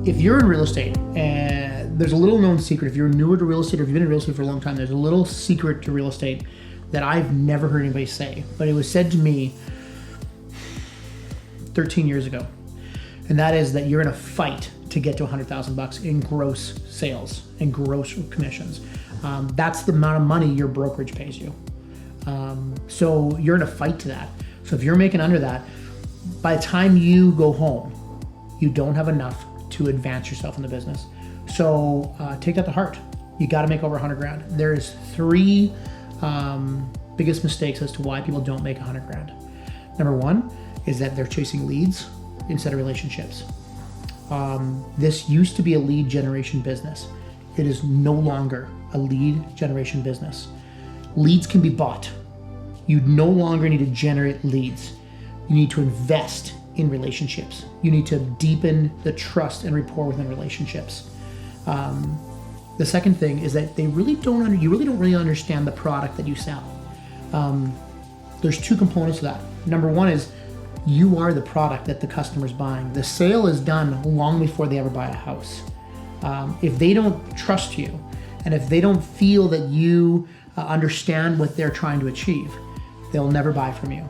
if you're in real estate, and there's a little known secret, if you're newer to real estate or if you've been in real estate for a long time, there's a little secret to real estate that I've never heard anybody say, but it was said to me 13 years ago. And that is that you're in a fight to get to $100,000 in gross sales and gross commissions. That's the amount of money your brokerage pays you. So you're in a fight to that. So if you're making under that, by the time you go home, you don't have enough to advance yourself in the business. So take that to heart. You got to make over 100 grand. There's three biggest mistakes as to why people don't make 100 grand. Number one is that they're chasing leads instead of relationships. This used to be a lead generation business. It is no longer a lead generation business. Leads can be bought. You no longer need to generate leads. You need to invest in relationships. You need to deepen the trust and rapport within relationships. The second thing is that you really don't really understand the product that you sell. There's two components to that. Number one is you are the product that the customer's buying. The sale is done long before they ever buy a house. If they don't trust you, and if they don't feel that you understand what they're trying to achieve, they'll never buy from you.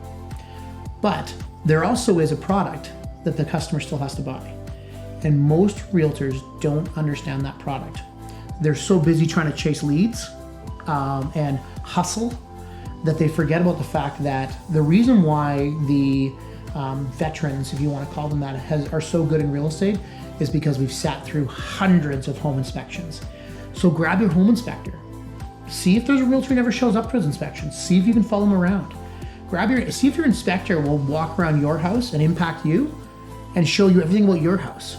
But there also is a product that the customer still has to buy. And most realtors don't understand that product. They're so busy trying to chase leads and hustle that they forget about the fact that the reason why the veterans, if you want to call them that, are so good in real estate is because we've sat through hundreds of home inspections. So grab your home inspector. See if there's a realtor who never shows up for those inspections. See if you can follow them around. See if your inspector will walk around your house and impact you and show you everything about your house.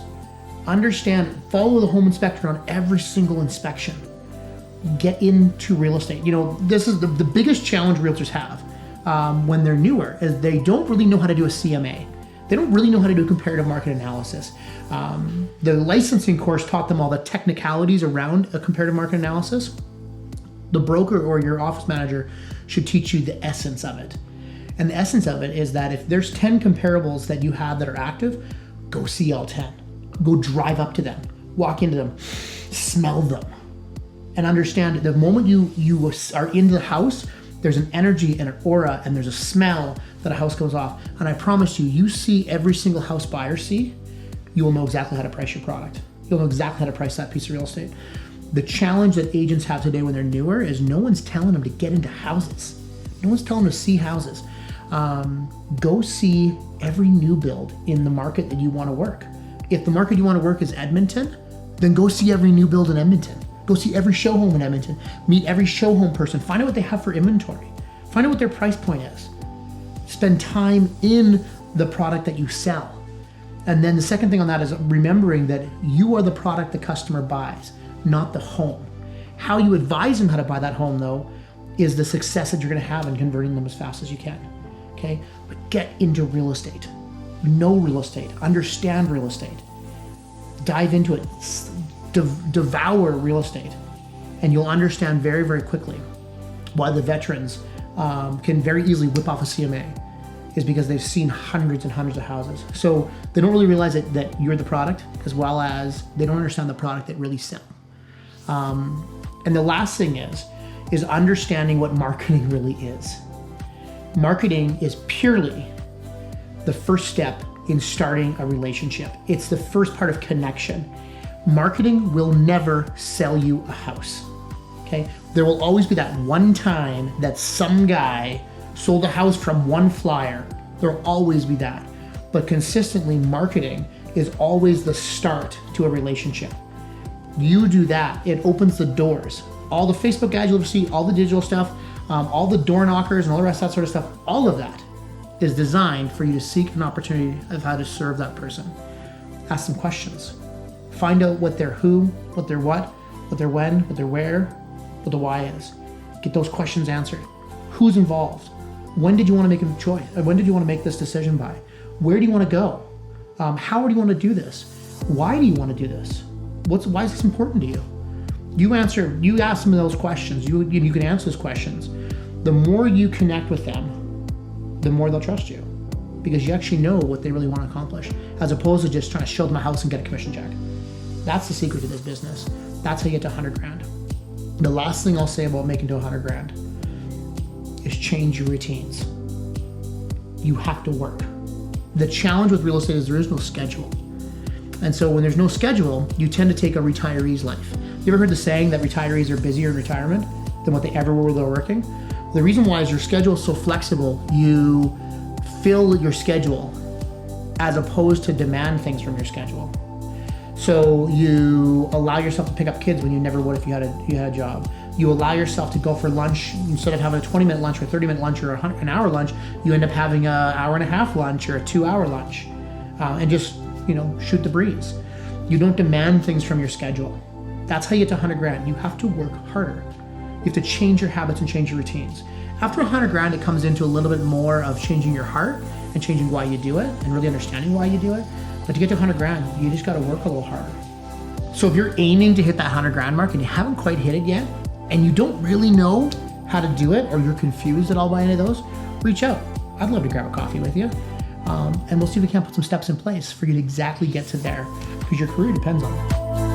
Understand, follow the home inspector on every single inspection. Get into real estate. You know, this is the biggest challenge realtors have when they're newer is they don't really know how to do a CMA. They don't really know how to do comparative market analysis. The licensing course taught them all the technicalities around a comparative market analysis. The broker or your office manager should teach you the essence of it. And the essence of it is that if there's 10 comparables that you have that are active, go see all 10. Go drive up to them, walk into them, smell them, and understand the moment you are in the house, there's an energy and an aura and there's a smell that a house goes off. And I promise you see every single house buyer see, you will know exactly how to price your product. You'll know exactly how to price that piece of real estate. The challenge that agents have today when they're newer is no one's telling them to get into houses. No one's telling them to see houses. Go see every new build in the market that you want to work. If the market you want to work is Edmonton, then go see every new build in Edmonton. Go see every show home in Edmonton. Meet every show home person. Find out what they have for inventory. Find out what their price point is. Spend time in the product that you sell. And then the second thing on that is remembering that you are the product the customer buys, not the home. How you advise them how to buy that home, though, is the success that you're going to have in converting them as fast as you can. Okay? But get into real estate. Know real estate. Understand real estate. Dive into it. Devour real estate. And you'll understand very, very quickly why the veterans can very easily whip off a CMA is because they've seen hundreds and hundreds of houses. So they don't really realize that you're the product, as well as they don't understand the product that really sells. And the last thing is understanding what marketing really is. Marketing is purely the first step in starting a relationship. It's the first part of connection. Marketing will never sell you a house, okay? There will always be that one time that some guy sold a house from one flyer. There will always be that. But consistently, marketing is always the start to a relationship. You do that, it opens the doors. All the Facebook ads you'll see, all the digital stuff, all the door knockers and all the rest of that sort of stuff, all of that is designed for you to seek an opportunity of how to serve that person. Ask them questions. Find out what their who, what their what their when, what their where, what the why is. Get those questions answered. Who's involved? When did you want to make a choice? When did you want to make this decision by? Where do you want to go? How do you want to do this? Why do you want to do this? Why is this important to you? You ask them those questions. You can answer those questions. The more you connect with them, the more they'll trust you, because you actually know what they really want to accomplish, as opposed to just trying to show them a house and get a commission check. That's the secret to this business. That's how you get to 100 grand. The last thing I'll say about making to 100 grand is change your routines. You have to work. The challenge with real estate is there is no schedule. And so when there's no schedule, you tend to take a retiree's life. You ever heard the saying that retirees are busier in retirement than what they ever were when they were working? The reason why is your schedule is so flexible, you fill your schedule as opposed to demand things from your schedule. So you allow yourself to pick up kids when you never would if you had a job. You allow yourself to go for lunch, instead of having a 20-minute lunch or a 30-minute lunch or an hour lunch, you end up having an hour and a half lunch or a 2-hour lunch, and just, shoot the breeze. You don't demand things from your schedule. That's how you get to 100 grand. You have to work harder. You have to change your habits and change your routines. After 100 grand, it comes into a little bit more of changing your heart and changing why you do it and really understanding why you do it. But to get to 100 grand, you just got to work a little harder. So if you're aiming to hit that 100 grand mark and you haven't quite hit it yet, and you don't really know how to do it, or you're confused at all by any of those, reach out. I'd love to grab a coffee with you. And we'll see if we can't put some steps in place for you to exactly get to there, because your career depends on it.